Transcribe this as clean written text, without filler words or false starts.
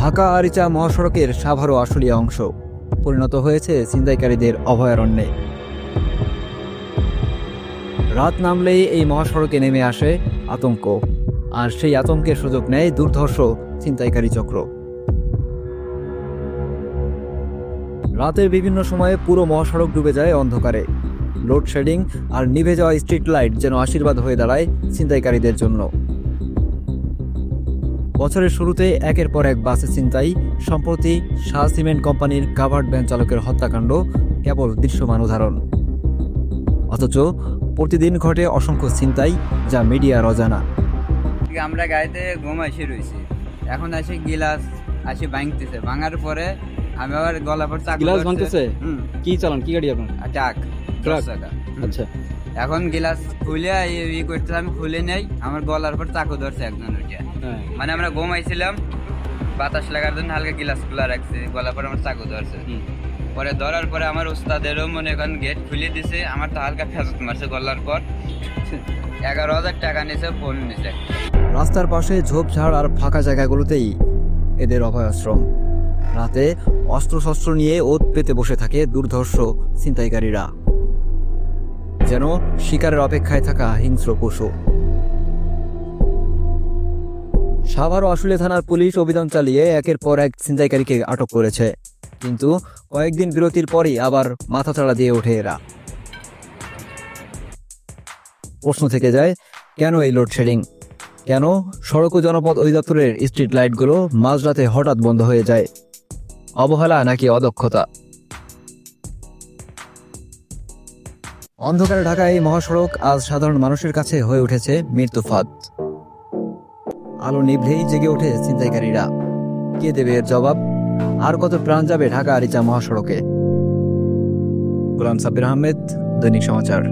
ঢাকা আরিচা মহাসড়কের সাভারও আশুলিয়া অংশ পরিণত হয়েছে ছিনতাইকারীদের অভয়ারণ্যে। রাত নামলেই এই মহাসড়কে নেমে আসে আতঙ্ক, আর সেই আতঙ্কের সুযোগ নেয় দুর্ধর্ষ ছিনতাইকারী চক্র। রাতের বিভিন্ন সময়ে পুরো মহাসড়ক ডুবে যায় অন্ধকারে। লোডশেডিং আর নিভে যাওয়া স্ট্রিট লাইট যেন আশীর্বাদ হয়ে দাঁড়ায় ছিনতাইকারীদের জন্য। বছরের শুরুতে একের পর এক বাসে ছিনতাই, সম্প্রতি শাহ সিমেন্ট কোম্পানির কাভার্ড ভ্যান চালকের হত্যাকাণ্ড কেবল দৃশ্যমান উদাহরণ। অথচ প্রতিদিন ঘটে অসংখ্য ছিনতাই, যা মিডিয়ার অজানা। আমরা গাড়িতে ঘুমাইছি রয়েছি, এখন আসে গিলাস আসে ভাঙতেছে, ভাঙার পরে আমি আবার গলা পর চাকু গিলাস ভাঙতেছে। কি চালান, কি গাড়ি আপনার? ট্রাক। আচ্ছা, এখন গিলাস খুলে করতে আমি খুলে নেই, আমার গলার পর চাকু ধরছে একজন উঠে। মানে আমরা ঘুমাইছিলাম, বাতাস লাগার জন্য হালকা গিলাস খোলা রাখছে, গলার পর আমার চাকু ধরছে। পরে ধরার পরে আমার উস্তাদেরও মনে করেন গেট খুলে দিছে, আমার তো হালকা ফেরত মারছে গলার পর। 11,000 টাকা নিছে, ফোন নিছে। রাস্তার পাশে ঝোপঝাড় আর ফাঁকা জায়গাগুলোতেই এদের অভয়াশ্রম। রাতে অস্ত্রশস্ত্র নিয়ে ওত পেতে বসে থাকে দুর্ধর্ষ ছিনতাইকারীরা, যেন শিকারের অপেক্ষায় থাকা হিংস্র পশু। সাভার ও আশুলিয়া থানার পুলিশ অভিযান চালিয়ে একের পর এক ছিনতাইকারীকে আটক করেছে, কিন্তু কয়েকদিন বিরতির পরই আবার মাথাচাড়া দিয়ে ওঠে এরা। প্রশ্ন থেকে যায়, কেন এই লোডশেডিং? কেন সড়ক ও জনপথ অধিদপ্তরের স্ট্রিট লাইটগুলো মাঝরাতে হঠাৎ বন্ধ হয়ে যায়? অবহেলা নাকি অদক্ষতা? অন্ধকারে ঢাকা এই মহাসড়ক আজ সাধারণ মানুষের কাছে হয়ে উঠেছে মৃত্যু ফাঁদ। আলো নিভলেই জেগে ওঠে ছিনতাইকারীরা। কে দেবে এর জবাব? আর কত প্রাণ যাবে ঢাকা আরিচা মহাসড়কে? গোলাম সাব্বির আহমেদ, দৈনিক সমাচার।